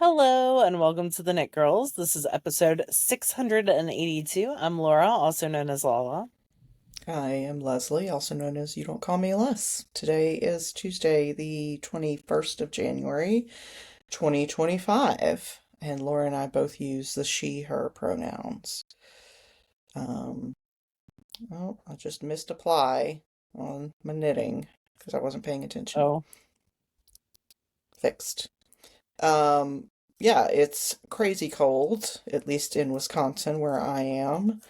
Hello and welcome to the Knit Girls. This is episode 682. I'm Laura, also known as Lala. I am Leslie, also known as You Don't Call Me Les. Today is Tuesday, the 21st of January, 2025, and Laura and I both use the she, her pronouns. Um, oh, I just missed apply on my knitting because I wasn't paying attention. Oh, Fixed. Um, yeah, it's crazy cold, at least in Wisconsin where I am.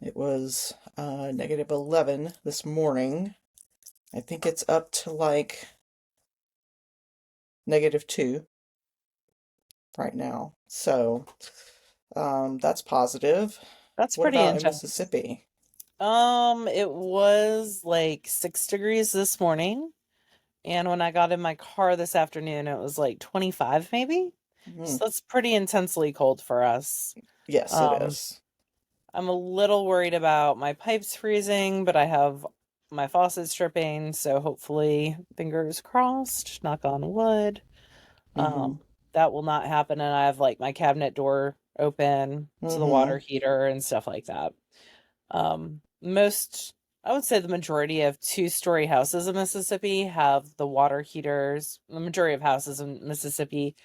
It was -11 this morning. I think it's up to like -2 right now. So, that's positive. that's What pretty about in intense. Mississippi? It was like 6 degrees this morning, and when I got in my car this afternoon, it was like 25 maybe. Hmm. So that's pretty intensely cold for us. Yes, it Um, is. I'm a little worried about my pipes freezing, but I have my faucets dripping, so hopefully, fingers crossed, knock on wood. Mm-hmm. Um, that will not happen. And I have like my cabinet door open to the water Mm-hmm. heater and stuff like that. Most, I would say the majority of two-story houses in Mississippi have the water heaters. The majority of houses in Mississippi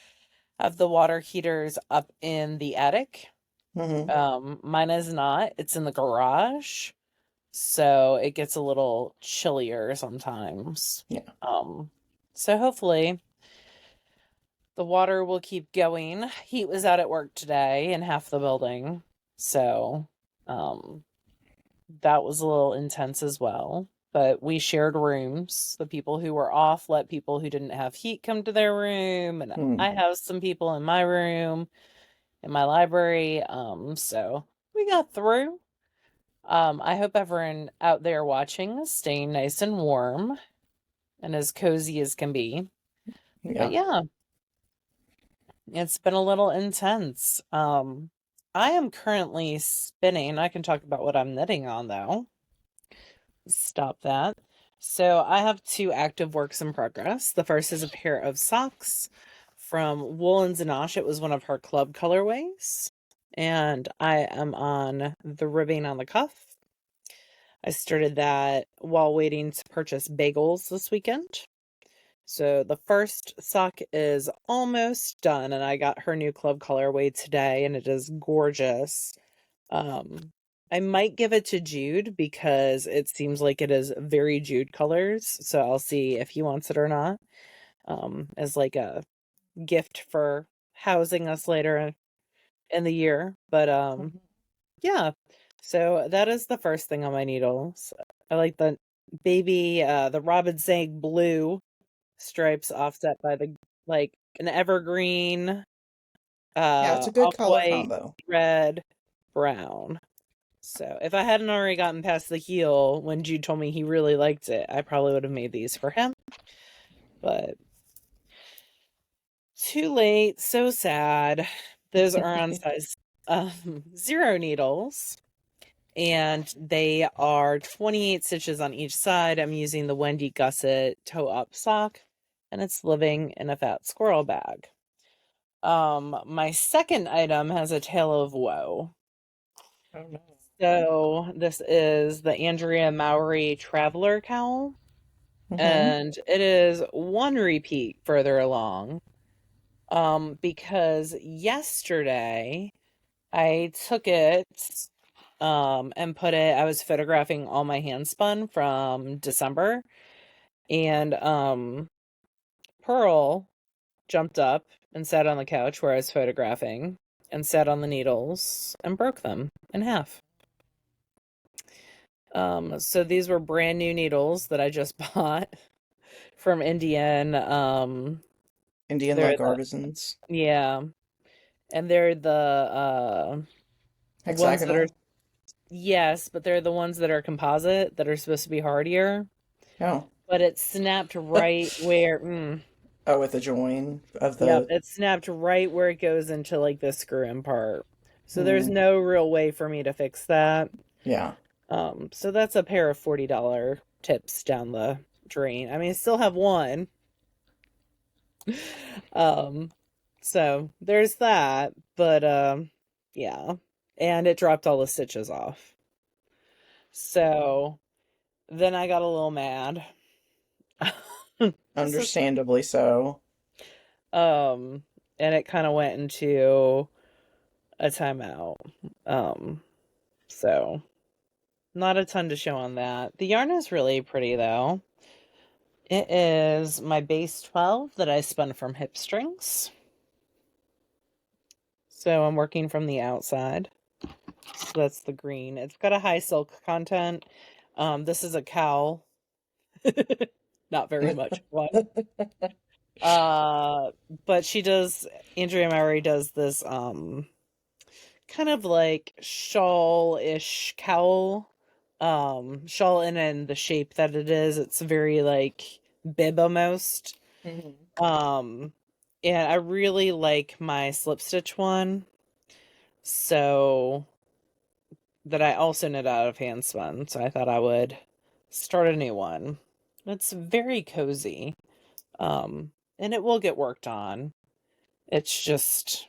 have the water heaters up in the attic. Mm-hmm. Mine is not. It's in the garage. So it gets a little chillier sometimes. Yeah. So hopefully the water will keep going. Heat was out at work today in half the building. So, um, that was a little intense as well. But we shared rooms. The people who were off let people who didn't have heat come to their room, and Hmm. I have some people in my room, in my library. So we got through. I hope everyone out there watching is staying nice and warm and as cozy as can be. But Yeah. yeah, it's been a little intense. I am currently spinning. I can talk about what I'm knitting on though. Stop that. So I have two active works in progress. The first is a pair of socks from Wool and Zanache. It was one of her club colorways. And I am on the ribbing on the cuff. I started that while waiting to purchase bagels this weekend. So the first sock is almost done, and I got her new club colorway today, and it is gorgeous. Um, I might give it to Jude because it seems like it is very Jude colors, so I'll see if he wants it or not. As like a gift for housing us later in the year. But Mhm. yeah. So that is the first thing on my needles. I like the the Robin Zang blue stripes offset by the like an evergreen, Yeah, it's a good color off-white, combo. red, brown. So if I hadn't already gotten past the heel when Jude told me he really liked it, I probably would have made these for him. But too late, so sad. Those are on size 0 needles. And they are 28 stitches on each side. I'm using the Wendy Gusset toe up sock, and it's living in a fat squirrel bag. My second item has a tale of woe. Oh no. So this is the Andrea Mowry Traveler Cowl, Mm-hmm. and it is one repeat further along. Because yesterday I took it and put it, I was photographing all my handspun from December, and Pearl jumped up and sat on the couch where I was photographing and sat on the needles and broke them in half. So these were brand new needles that I just bought from Indian. Indian They're like the artisans. yeah, and they're the ones that are Hexagonal. yes, but they're the ones that are composite that are supposed to be hardier. Oh. But it snapped right where Oh, with the join of yep, the. it snapped right where it goes into like the screw in part. So there's Hmm. no real way for me to fix that. Yeah. So that's a pair of $40 tips down the drain. I mean, I still have one. Um, So there's that, but yeah. And it dropped all the stitches off. So then I got a little mad. This is Understandably so. um and it kind of went into a timeout. Um so not a ton to show on that. The yarn is really pretty though. It is my base 12 that I spun from hip strings. So I'm working from the outside. So that's the green. It's got a high silk content. This is a cowl. Not very much one. Uh, but she does, Andrea Murray does this kind of like shawl-ish cowl. Shawl in the shape that it is. It's very like bib almost. Mhm. Um, and I really like my slip stitch one. So that I also knit out of handspun. So I thought I would start a new one. It's very cozy. And it will get worked on. It's just,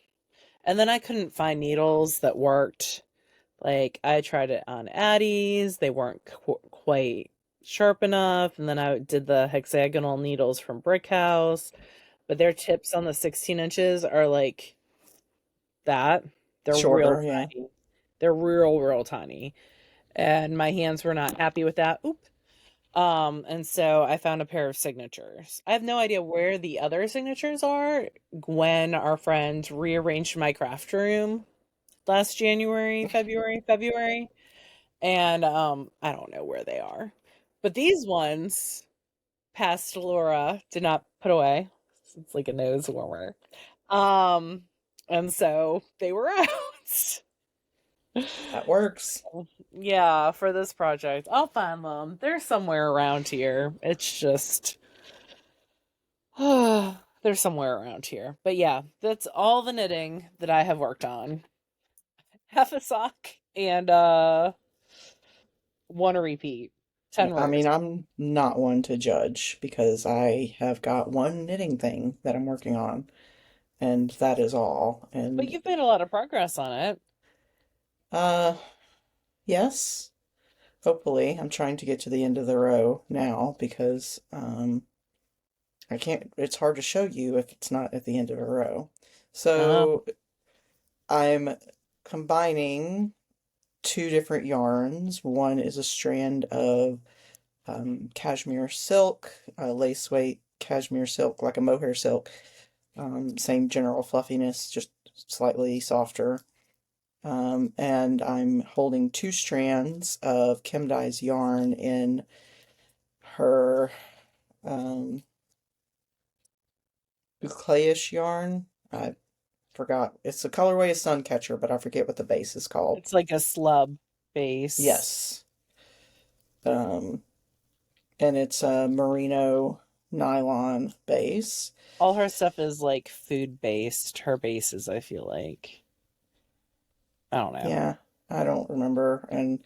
and then I couldn't find needles that worked. Like I tried it on Addie's, they weren't quite sharp enough. And then I did the hexagonal needles from Brick House, but their tips on the 16 inches are like that. They're real Shorter, yeah. tiny. They're real tiny. And my hands were not happy with that. Oop. And so I found a pair of signatures. I have no idea where the other signatures are. Gwen, our friend, rearranged my craft room last February, and I don't know where they are. But these ones, past Laura, did not put away. It's like a nose warmer. Um, and so they were out. That works. Yeah, for this project. I'll find them. They're somewhere around here. It's just they're somewhere around here. But yeah, that's all the knitting that I have worked on. Half a sock and one a repeat. 10 I mean, rows. I'm not one to judge because I have got one knitting thing that I'm working on, and that is all. But And you've made a lot of progress on it. uh yes, hopefully I'm trying to get to the end of the row now because I can't, it's hard to show you if it's not at the end of a row. Um, So I'm combining two different yarns. One is a strand of cashmere silk, lace weight cashmere silk, like a mohair silk. Same general fluffiness, just slightly softer. And I'm holding two strands of Kim Dye's yarn in her bouclé-ish yarn. I forgot. It's the colorway of Suncatcher, but I forget what the base is called. it's like a slub base. Yes. Um, and it's a merino nylon base. All her stuff is like food based. Her bases, I feel like. I don't know. Yeah, I don't remember, and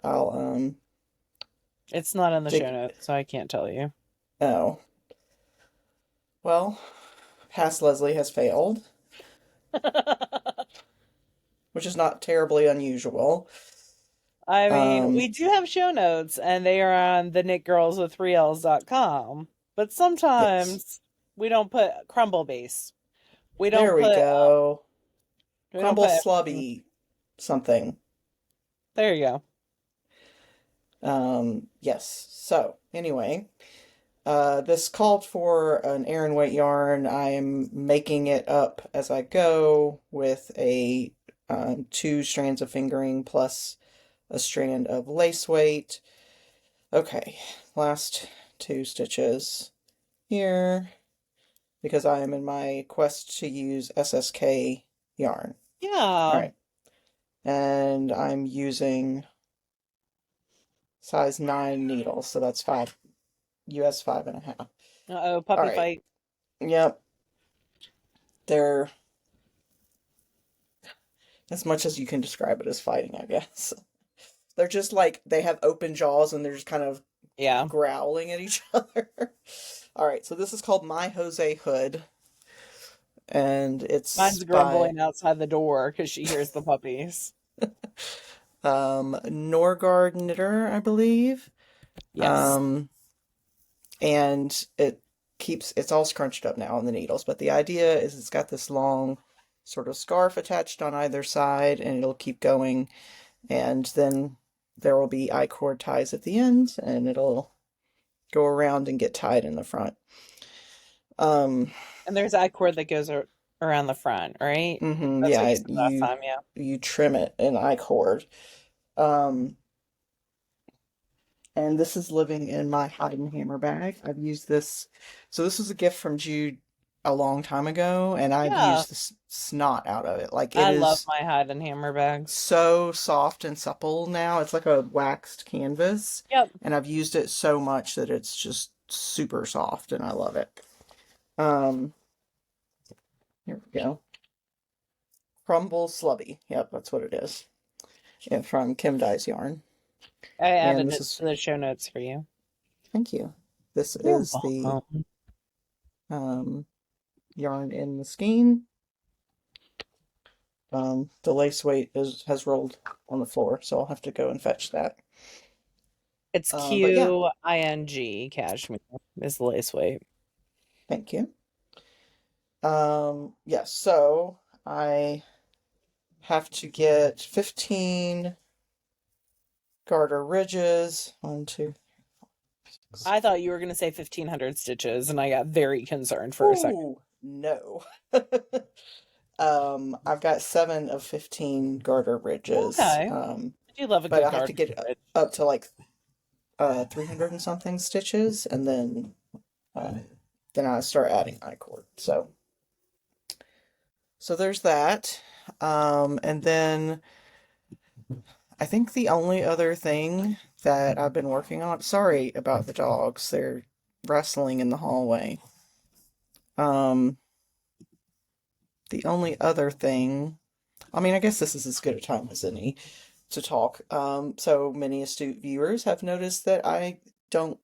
I'll It's not in the show dig. notes, so I can't tell you. Oh, well, past Leslie has failed, which is not terribly unusual. I mean, we Um, do have show notes, and they are on TheKnitGirllsWith3Ls.com. But yes, sometimes we don't put crumble base. We don't there we put go. we don't Crumble put everything. slubby something. There you go. Yes. So anyway, this called for an Aran weight yarn. I am making it up as I go with a two strands of fingering plus a strand of lace weight. Okay, last two stitches here because I am in my quest to use SSK yarn. All Yeah. right, and I'm using size 9 needles, so that's 5 US 5.5. Uh-oh, All puppy right, fight. yep, they're as much as you can describe it as fighting, I guess. They're just like they have open jaws and they're just kind of Yeah. growling at each other. All right, so this is called My Jose Hood. and it's Mine's by grumbling outside the door because she hears the puppies. Norgard Knitter, I believe. Yes. Um, and it's all scrunched up now on the needles, but the idea is it's got this long sort of scarf attached on either side, and it'll keep going, and then there will be I-cord ties at the end, and it'll go around and get tied in the front. Um, And there's that cord that goes around the front, right? That's what yeah, you said last time, yeah. you trim it in I-cord. Um, and this is living in my hide and hammer bag. I've used this. So this was a gift from Jude a long time ago, and I've Yeah. used the snot out of it. Like it I love is my hide and hammer bags. so soft and supple now. It's like a waxed canvas, Yep. and I've used it so much that it's just super soft, and I love it. Um, Here we go. Crumble Slubby. Yep, that's what it is. Yeah, from Kim Dye's yarn. I And added this it is, to the show notes for you. thank you. This You're is the welcome. um, yarn in the skein. The lace weight has rolled on the floor, so I'll have to go and fetch that. It's But yeah, Qing cashmere is the lace weight. thank you. Yeah, so I have to get 15 garter ridges. One, two, six. I thought you were going to say 1,500 stitches, and I got very concerned for a second. Ooh, no. I've got 7 of 15 garter ridges. Okay. I do love a But good I have to garden get bridge. up to like 300 and something stitches, and uh, then I start adding I-cord. So there's that. And then I think the only other thing that I've been working on, sorry about the dogs, they're wrestling in the hallway. Um, the only other thing, I mean, I guess this is as good a time as any to talk. So many astute viewers have noticed that I don't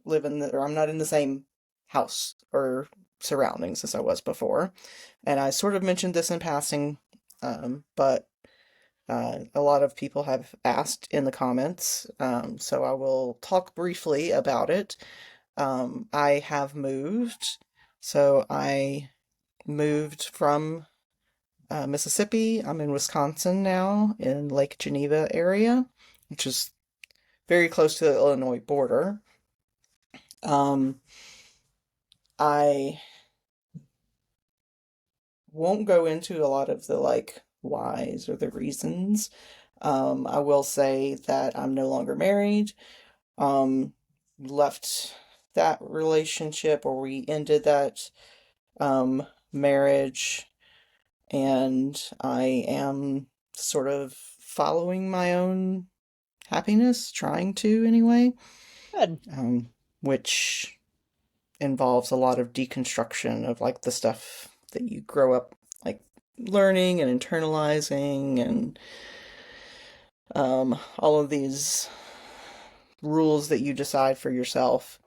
live or I'm not in the same house or surroundings as I was before. And I sort of mentioned this in passing, but a lot of people have asked in the comments, so I will talk briefly about it. I have moved, so I moved from Mississippi. I'm in Wisconsin now, in Lake Geneva area, which is very close to the Illinois border. Um, I won't go into a lot of the like whys or the reasons. I will say that I'm no longer married. Um, Left that relationship, or we ended that um, marriage, and I am sort of following my own happiness, trying to anyway, Good. which involves a lot of deconstruction of like the stuff that you grow up like learning and internalizing, and all of these rules that you decide for yourself.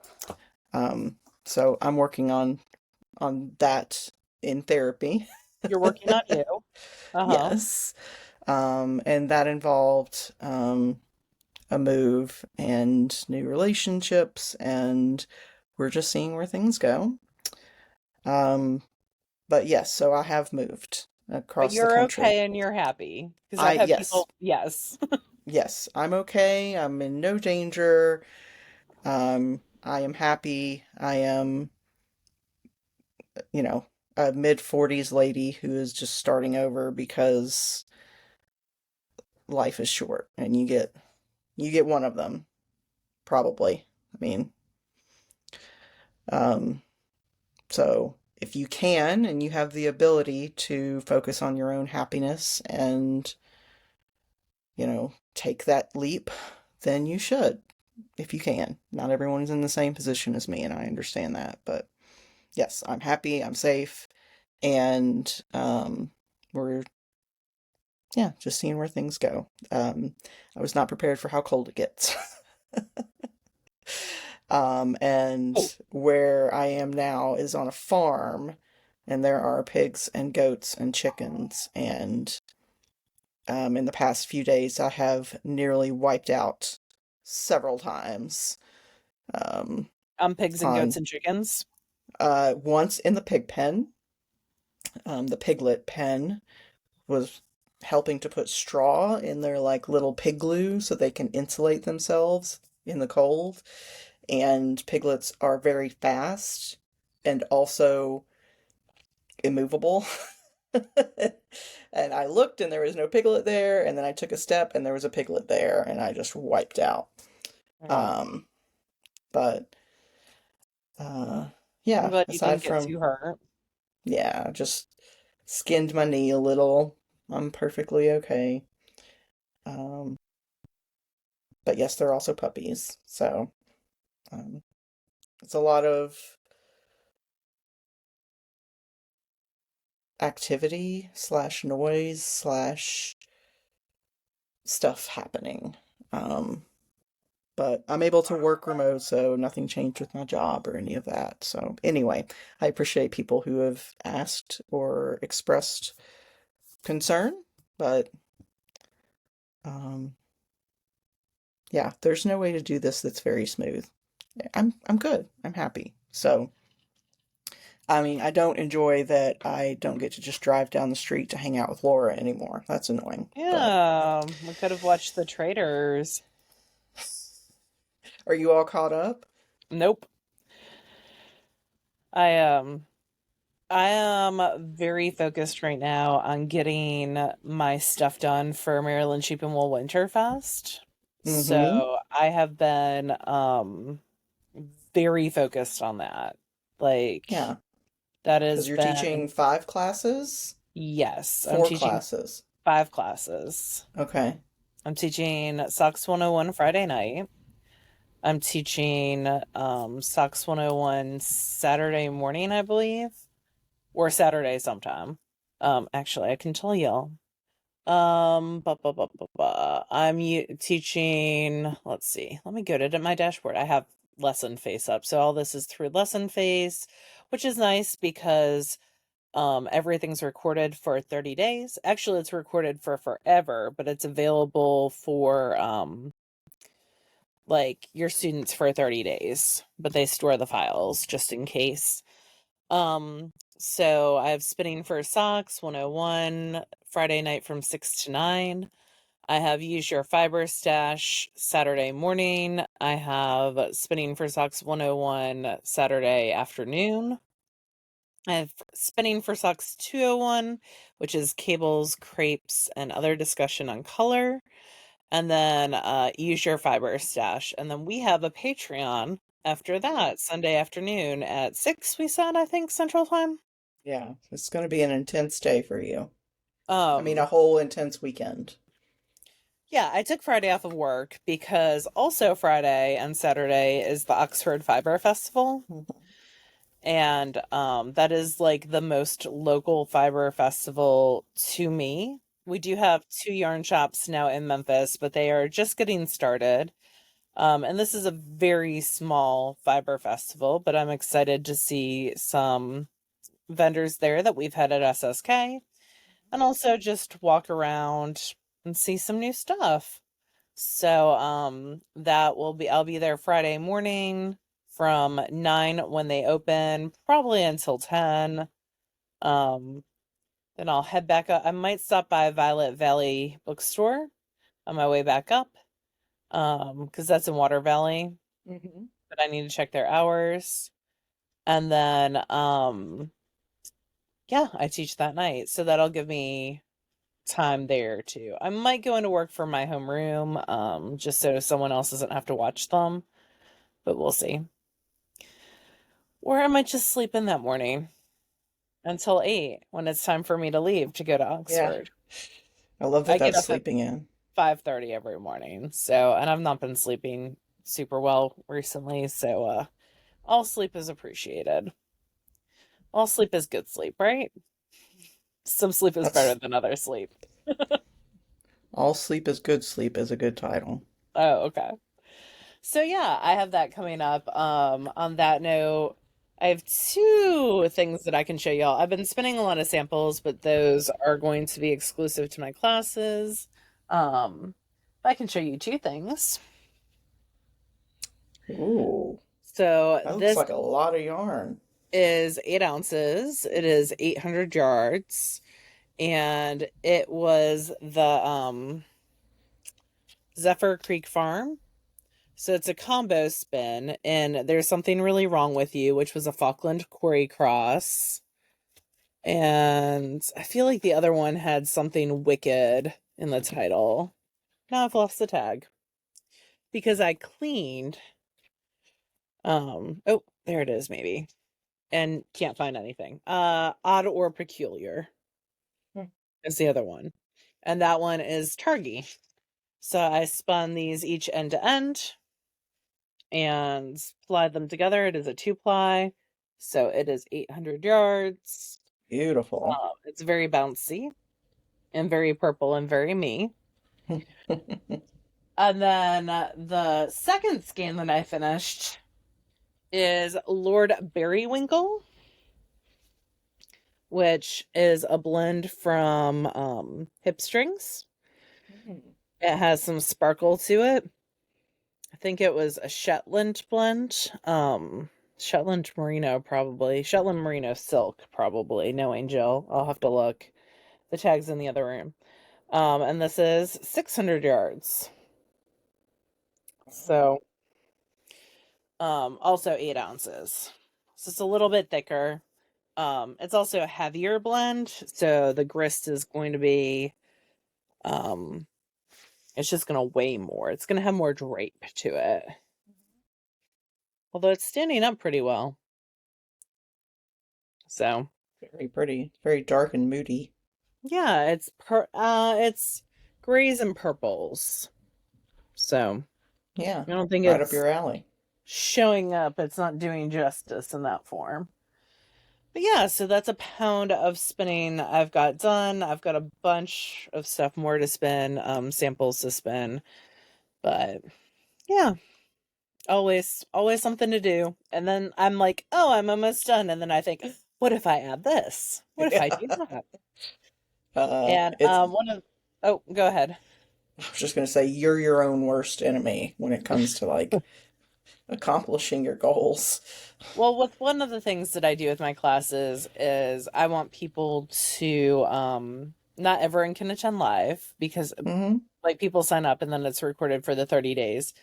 Um, so I'm working on that in therapy. You're working on you. Uh-huh. Yes. And that involved a move and new relationships, and we're just seeing where things go. Um, but yes, so I have moved But across the you're country. okay and you're happy. Because I've had Yes, people, yes. yes, I'm okay. I'm in no danger. I am happy. I am, you know, a mid-40s lady who is just starting over because life is short, and you get one of them, probably. I mean, um, so if you can and you have the ability to focus on your own happiness and, take that leap, then you should, if you can. Not everyone's in the same position as me, and I understand that, but yes, I'm happy, I'm safe, and we're yeah, just seeing where things go. I was not prepared for how cold it gets. And Oh, where I am now is on a farm, and there are pigs and goats and chickens. And in the past few days, I have nearly wiped out several times. Um, Pigs and goats on and chickens. Once in the pig pen, the piglet pen was helping to put straw in their like little pig glue so they can insulate themselves in the cold. And piglets are very fast and also immovable. And I looked and there was no piglet there, and then I took a step and there was a piglet there, and I just wiped out. Oh, Um, but uh, I'm yeah, glad you aside didn't get from, too hurt. yeah, just skinned my knee a little. I'm perfectly okay. Um, but yes, they're also puppies, so um, it's a lot of activity slash noise slash stuff happening. Um, but I'm able to work remote, so nothing changed with my job or any of that. So anyway, I appreciate people who have asked or expressed concern, but um, yeah, there's no way to do this that's very smooth. I'm good. I'm happy. So I mean, I don't enjoy that I don't get to just drive down the street to hang out with Laura anymore. That's annoying. But Yeah, we could have watched The Traitors. are you all caught up? Nope. I I am very focused right now on getting my stuff done for Maryland Sheep and Wool Winterfest. Mm-hmm. So I have been very focused on that. Like Yeah. that Because has you're teaching been, 5 classes? yes, I'm 4 teaching classes. 5 classes. Okay. I'm teaching Socks 101 Friday night. I'm teaching Socks 101 Saturday morning, I believe, or Saturday sometime. Actually, I can tell y'all. I'm teaching, let's see. Let me go to my dashboard. I have Lesson Face up. So all this is through Lesson Face, which is nice because everything's recorded for 30 days. Actually, it's recorded for forever, but it's available for like your students for 30 days, but they store the files just in case. So I have Spinning for Socks 101 Friday night from 6 to 9. I have Use Your Fiber Stash Saturday morning. I have Spinning for Socks 101 Saturday afternoon. I have Spinning for Socks 201, which is cables, crepes, and other discussion on color. And then Use Your Fiber Stash. And then we have a Patreon after that, Sunday afternoon at 6, we said, I think, Central Time. Yeah. It's going to be an intense day for you. I mean, a Um, whole intense weekend. yeah, I took Friday off of work because also Friday and Saturday is the Oxford Fiber Festival. Mhm. And that is like the most local fiber festival to me. We do have 2 yarn shops now in Memphis, but they are just getting started. And this is a very small fiber festival, but I'm excited to see some vendors there that we've had at SSK and also just walk around and see some new stuff. So I'll be there Friday morning from 9 when they open, probably until 10. Um then I'll head back up. I might stop by Violet Valley Bookstore on my way back up. Because that's in Water Valley, Mhm. but I need to check their hours. And then yeah, I teach that night. So that'll give me time there too. I might go into work for my homeroom, just so someone else doesn't have to watch them, but we'll see. Or I might just sleep in that morning until 8 when it's time for me to leave to go to Yeah. Oxford. I love that I get that's up at sleeping in. 5:30 every morning. So, and I've not been sleeping super well recently, so all sleep is appreciated. All sleep is good sleep, right? Some sleep is better That's than other sleep. All Sleep is Good Sleep is a good title. Oh, okay. So yeah, I have that coming up. On that note, I have two things that I can show y'all. I've been spinning a lot of samples, but those are going to be exclusive to my classes. Um, I can show you two things. Ooh, So that looks this like a lot of yarn. is 8 ounces. It is 800 yards, and it was the Zephyr Creek Farm. So it's a combo spin, and there's something really wrong with you, which was a Falkland Quarry Cross. And I feel like the other one had something wicked in the title. Now I've lost the tag because I cleaned. Oh, there it is, maybe. And can't find anything. Odd or Peculiar Hmm. is the other one. And that one is Targy. So I spun these each end to end and plied them together. It is a 2-ply. So it is 800 yards. Beautiful. It's very bouncy and very purple and very me. And then the second skein that I finished is Lord Berrywinkle, which is a blend from hip strings. It has some sparkle to it. I think it was a Shetland blend. Shetland Merino, probably. Shetland Merino Silk, probably. No Angel. I'll have to look. The tag's in the other room. And this is 600 yards. So, also 8 ounces. So it's a little bit thicker. It's also a heavier blend, so the grist is going to be, um, it's just going to weigh more. It's going to have more drape to it. Although it's standing up pretty well. So, Very pretty. Very dark and moody. yeah, it's grays and purples. So, Yeah, I don't think right up it's your alley. showing up. It's not doing justice in that form. But yeah, so that's a pound of spinning I've got done. I've got a bunch of stuff more to spin, samples to spin. But yeah, always something to do. And then I'm like, oh, I'm almost done. And then I think, what if I add this? What if I do Yeah. that? And It's one of oh, go ahead. I was just gonna say you're your own worst enemy when it comes to like accomplishing your goals. Well, with one of the things that I do with my classes is I want people to not everyone can attend live because Hmm. like people sign up and then it's recorded for the 30 days.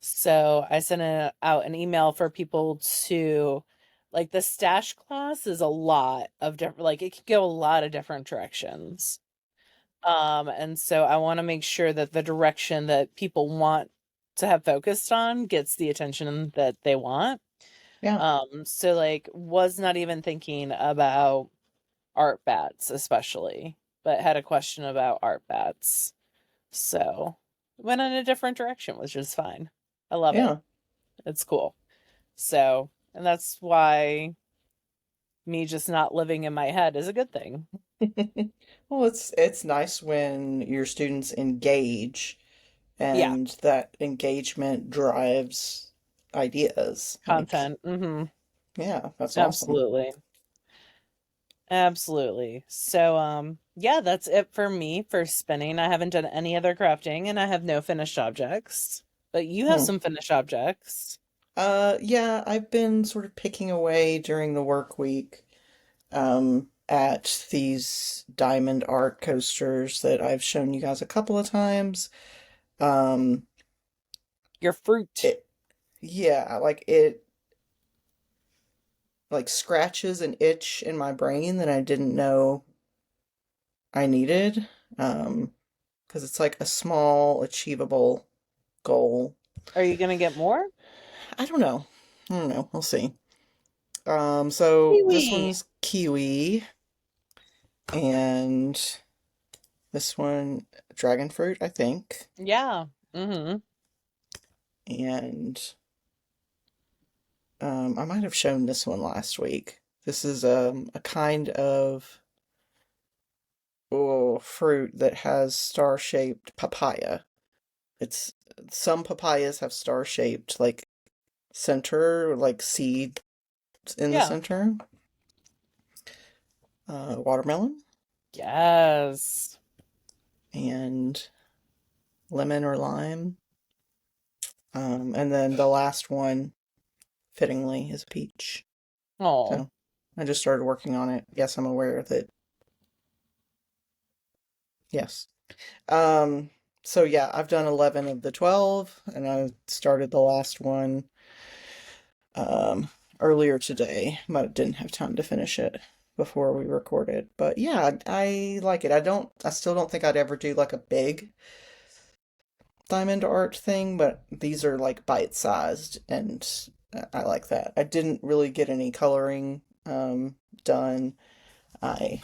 So I sent out an email for people to like the stash class is a lot of different like it could go a lot of different directions. And so I want to make sure that the direction that people want to have focused on gets the attention that they want. Yeah, So like was not even thinking about art bats especially, but had a question about art bats. So went in a different direction, which is fine. I love it. yeah. It's cool. So, and that's why me just not living in my head is a good thing. Well, it's nice when your students engage Yeah, and that engagement drives ideas. Like, content. Mm-hmm. yeah, that's awesome. Absolutely. Absolutely. So, yeah, that's it for me for spinning. I haven't done any other crafting and I have no finished objects. But you have Hmm. some finished objects. Yeah, I've been sort of picking away during the work week, at these diamond art coasters that I've shown you guys a couple of times. Um, Your fruit. it, yeah, like scratches an itch in my brain that I didn't know I needed. Because it's like a small, achievable goal. Are you gonna get more? I don't know. I don't know. We'll see. So this Kiwi. one's kiwi, and this one dragon fruit, I think. Yeah. Mm-hmm. And I might have shown this one last week. This is a kind of fruit that has star-shaped papaya. It's some papayas have star-shaped like center, like seed in the Yeah. center. Watermelon Yes. and lemon or lime. And then the last one, fittingly, is a peach. Oh. So I just started working on it. Yes, I'm aware that, yes. Um, so yeah, I've done 11 of the 12, and I started the last one um, earlier today, but didn't have time to finish it before we recorded. But yeah, I like it. I still don't think I'd ever do like a big diamond art thing, but these are like bite-sized, and I like that. I didn't really get any coloring done. I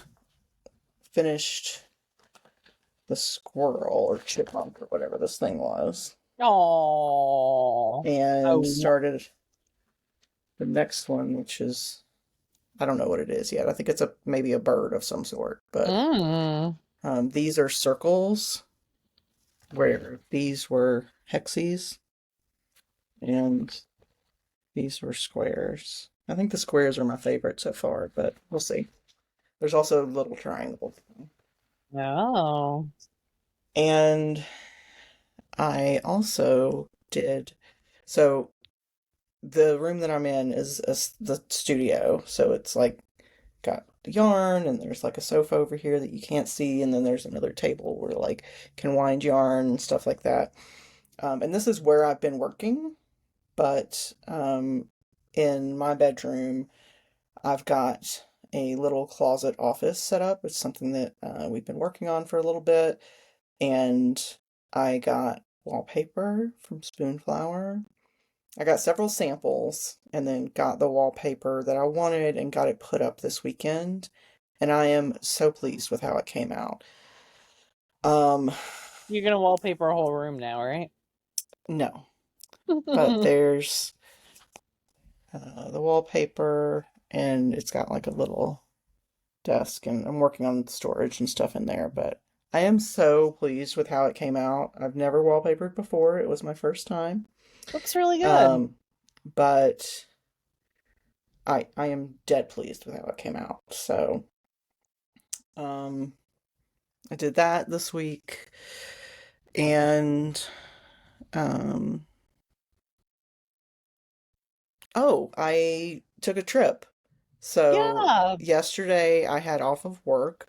finished the squirrel or chipmunk or whatever this thing was, Oh. and Oh. started the next one, which is I don't know what it is yet. I think it's a maybe a bird of some sort, but Mm. these are circles where these were hexes and these were squares. I think the squares are my favorite so far, but we'll see. There's also a little triangle. Oh. And I also did, so the room that I'm in is the studio, so it's like got the yarn and there's like a sofa over here that you can't see, and then there's another table where like can wind yarn and stuff like that. And this is where I've been working, but in my bedroom I've got a little closet office set up. It's something that we've been working on for a little bit, and I got wallpaper from Spoonflower. I got several samples and then got the wallpaper that I wanted and got it put up this weekend. And I am so pleased with how it came out. Um, You're gonna wallpaper a whole room now, right? no, but there's the wallpaper and it's got like a little desk, and I'm working on storage and stuff in there, but I am so pleased with how it came out. I've never wallpapered before. It was my first time. Looks really good. Um, but I am dead pleased with how it came out. So, um, I did that this week, and um, oh, I took a trip. So Yeah. yesterday I had off of work,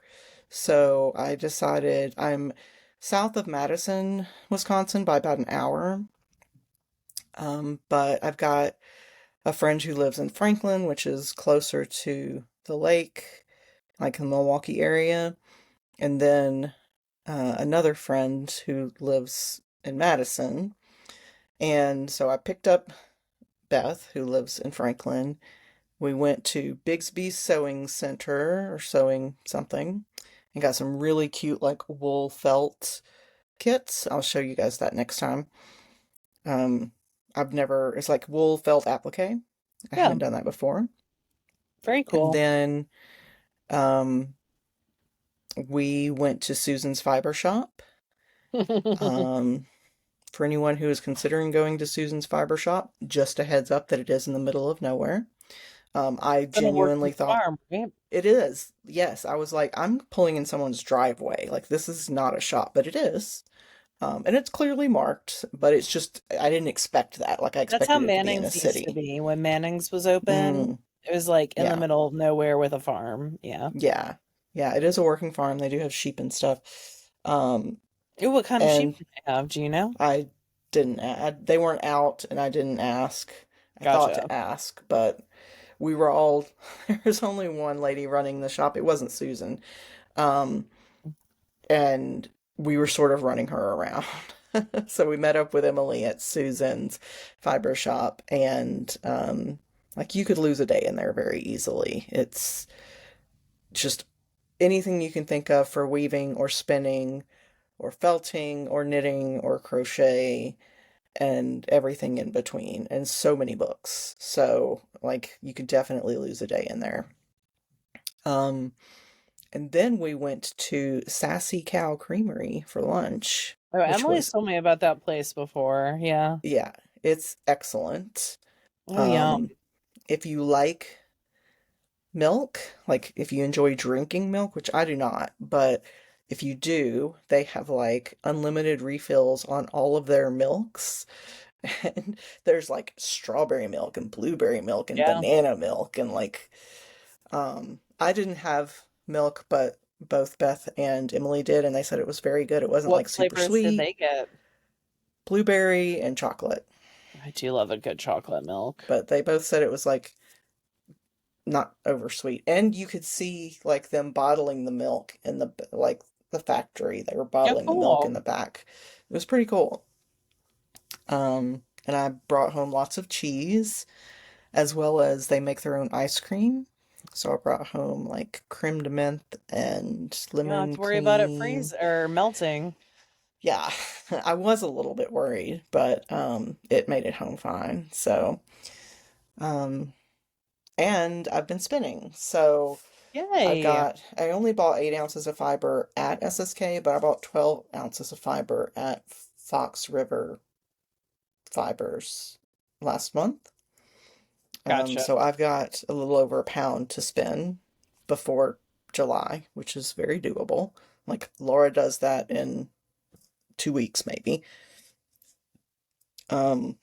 so I decided I'm south of Madison, Wisconsin by about an hour. But I've got a friend who lives in Franklin, which is closer to the lake, like the Milwaukee area, and then another friend who lives in Madison. And so I picked up Beth, who lives in Franklin. We went to Bigsby's Sewing Center or sewing something and got some really cute, like wool felt kits. I'll show you guys that next time. Um, it's like wool felt applique. I Yeah. haven't done that before. Very And cool. then um, we went to Susan's Fiber Shop. Um, for anyone who is considering going to Susan's Fiber Shop, just a heads up that it is in the middle of nowhere. I On a working genuinely thought farm, right? it is. Yes, I was like, I'm pulling in someone's driveway. Like, this is not a shop, but it is. And it's clearly marked, but it's just, I didn't expect that. Like, I That's how expected it to be in a Manning's used to city. be. When Manning's was open, Mm, it was like in the yeah, middle of nowhere with a farm. Yeah. yeah, yeah. It is a working farm. They do have sheep and stuff. Um, Ooh, what kind of sheep and do they have? Do you know? I didn't, they weren't out, and I didn't ask. I thought Gotcha. to ask, but we were all, there was only one lady running the shop. It wasn't Susan. Um, and we were sort of running her around. So we met up with Emily at Susan's fiber shop, and like you could lose a day in there very easily. It's just anything you can think of for weaving or spinning or felting or knitting or crochet and everything in between, and so many books. So like you could definitely lose a day in there. Um, and then we went to Sassy Cow Creamery for lunch, Oh, which Emily's was, told me about that place before. Yeah. yeah, it's excellent. Oh, yeah. Um, if you like, milk, like if you enjoy drinking milk, which I do not, but if you do, they have like unlimited refills on all of their milks. And there's like strawberry milk and blueberry milk and Yeah. banana milk and like I didn't have milk, but both Beth and Emily did, and they said it was very good. It wasn't What like super flavors did sweet, they get? blueberry and chocolate. I do love a good chocolate milk. But they both said it was like not over sweet. And you could see like them bottling the milk in the like the factory. They were Yeah, bottling the milk in cool. the back. It was pretty cool. And I brought home lots of cheese as well as they make their own ice cream. So I brought home like creme de menthe and You don't have lemon to worry about it cream. freeze or melting. Yeah, I was a little bit worried, but it made it home fine. So, um and I've been spinning. So Yay. I only bought 8 ounces of fiber at SSK, but I bought 12 ounces of fiber at Fox River Fibers last month. Gotcha. So I've got a little over a pound to spin before July, which is very doable. Like Laura does that in 2 weeks, maybe. Um,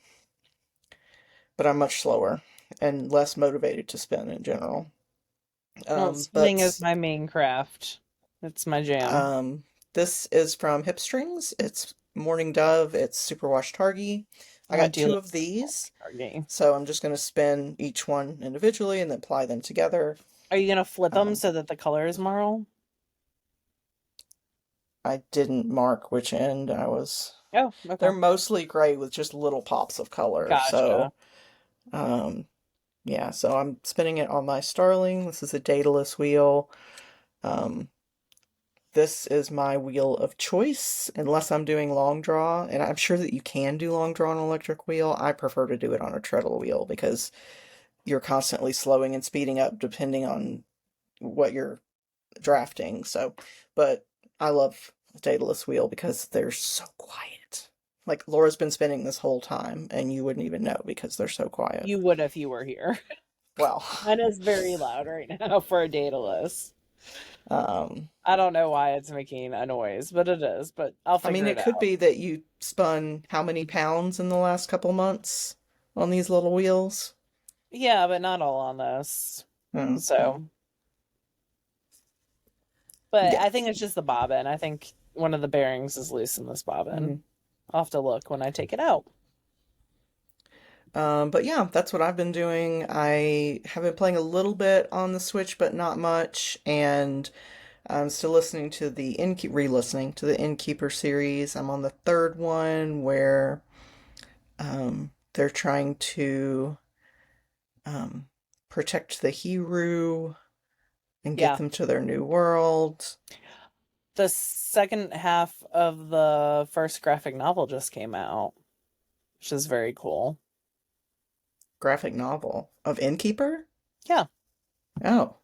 but I'm much slower and less motivated to spin in general. Well, Um, spinning is but my main craft. It's my jam. Um, this is from Hip Strings. It's Morning Dove. It's Superwash Targy. I I got do two love of these, Target. so I'm just going to spin each one individually and then apply them together. Are you gonna flip them Um, so that the colors marl? I didn't mark which end I was. Oh, They're okay. mostly gray with just little pops of color. Gotcha. So, um, yeah, so I'm spinning it on my Starling. This is a dataless wheel. Um, This is my wheel of choice, unless I'm doing long draw, and I'm sure that you can do long draw on an electric wheel. I prefer to do it on a treadle wheel because you're constantly slowing and speeding up depending on what you're drafting. So, but I love a dataless wheel because they're so quiet. Like Laura's been spinning this whole time, and you wouldn't even know because they're so quiet. You would if you were here. Well, Mine is very loud right now for a dataless. um, I don't know why it's making a noise, but it is. But I'll I mean, figure it it could out. be that you spun how many pounds in the last couple months on these little wheels? Yeah, but not all on this. Oh, well, So, but yeah. I think it's just the bobbin. I think one of the bearings is loose in this bobbin. Mhm. I'll have to look when I take it out. But yeah, that's what I've been doing. I have been playing a little bit on the Switch, but not much. And I'm still listening to the re-listening to the Innkeeper series. I'm on the third one where they're trying to um, protect the Hiru and get Yeah. them to their new world. The second half of the first graphic novel just came out, which is very cool. Graphic novel of Innkeeper? Yeah. Oh,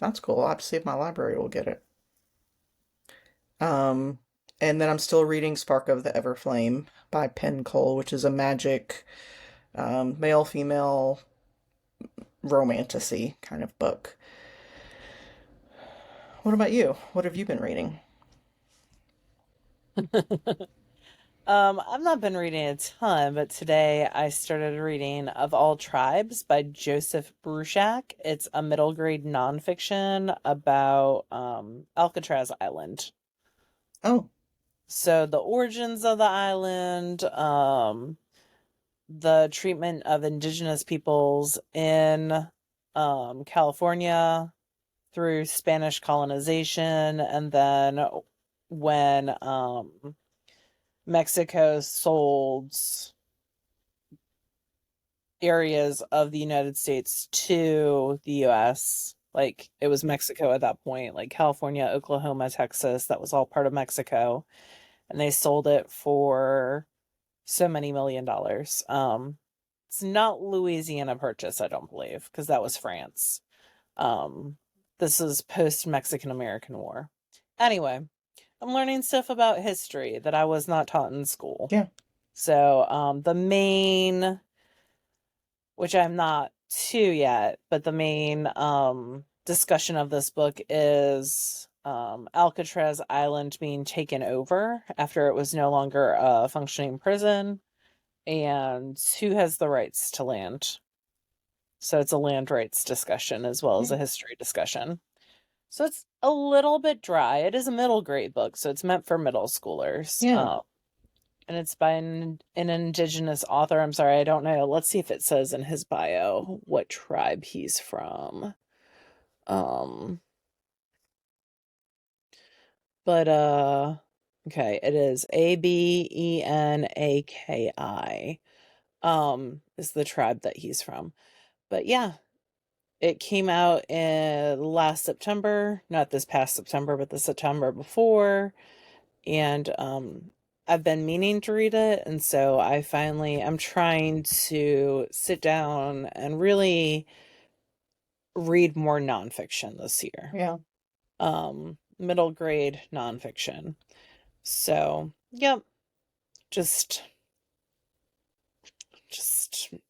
that's cool. I'll have to see if my library will get it. Um, and then I'm still reading Spark of the Everflame by Penn Cole, which is a magic male female romantasy kind of book. What about you? What have you been reading? I've not been reading a ton, but today I started reading Of All Tribes by Joseph Bruchac. It's a middle grade nonfiction about Alcatraz Island. Oh, So the origins of the island, the treatment of indigenous peoples in California through Spanish colonization, and then when Mexico sold areas of the United States to the US. Like it was Mexico at that point, like California, Oklahoma, Texas, that was all part of Mexico. And they sold it for so many $1 million. It's not Louisiana Purchase, I don't believe, because that was France. Um, this is post Mexican American War. Anyway, I'm learning stuff about history that I was not taught in school. yeah. So, the main, which I'm not two yet, but the main discussion of this book is Alcatraz Island being taken over after it was no longer a functioning prison, and who has the rights to land. So it's a land rights discussion as well as a history discussion. So it's a little bit dry. It is a middle grade book, so it's meant for middle schoolers. Yeah. And it's by an indigenous author. I'm sorry, I don't know. Let's see if it says in his bio what tribe he's from. Um, but okay, it is Abenaki. Is the tribe that he's from. But yeah, it came out in last September, not this past September, but the September before. And I've been meaning to read it, and so I'm trying to sit down and really read more nonfiction this year. Yeah. Middle grade nonfiction. So, yep, just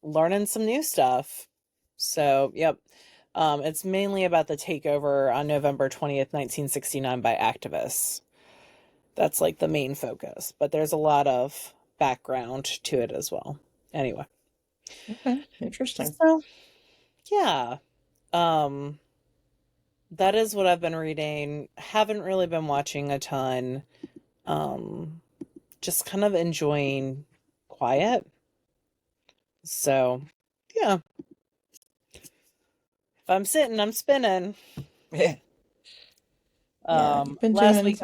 learning some new stuff. So, yep. It's mainly about the takeover on November 20th, 1969 by activists. That's like the main focus, but there's a lot of background to it as well. Anyway, Okay. Interesting. so yeah, um, that is what I've been reading. Haven't really been watching a ton. Um, just kind of enjoying quiet. So yeah, if I'm sitting, I'm spinning. Yeah. Yeah. You've been Last doing, week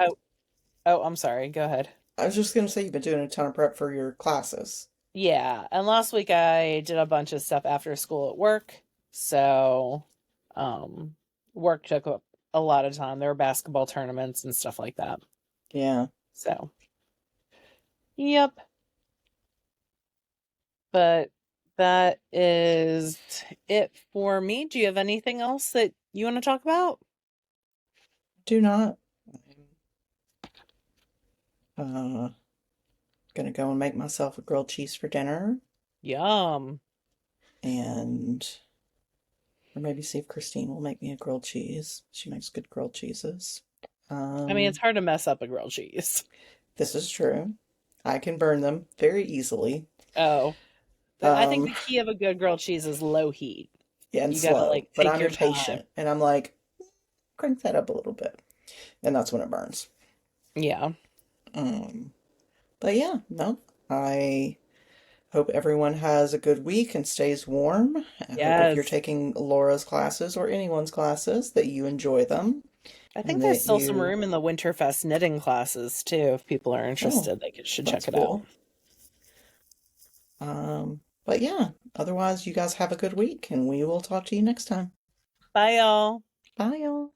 I'm sorry. Go ahead. I was just going to say you've been doing a ton of prep for your classes. Yeah, and last week I did a bunch of stuff after school at work. So, um, work took up a lot of time. There were basketball tournaments and stuff like that. Yeah. So, yep. But that is it for me. Do you have anything else that you want to talk about? Do not. I'm gonna go and make myself a grilled cheese for dinner Yum. and or maybe see if Christine will make me a grilled cheese. She makes good grilled cheeses. I mean, it's Um, hard to mess up a grilled cheese. this is true. I can burn them very easily. Oh, I think Um, the key of a good grilled cheese is low heat. yeah, and You gotta slow, like but take I'm your time. impatient and I'm like, crank that up a little bit. And that's when it burns. Yeah. Um, but yeah, no, I hope everyone has a good week and stays warm. I hope if you're Yes. taking Laura's classes or anyone's classes that you enjoy them I think and there's that still some you, room in the Winterfest knitting classes too. If people are oh, interested, should that's check it out. cool. But yeah, otherwise, you guys have a good week and we will talk to you next time. Bye, y'all. Bye, y'all.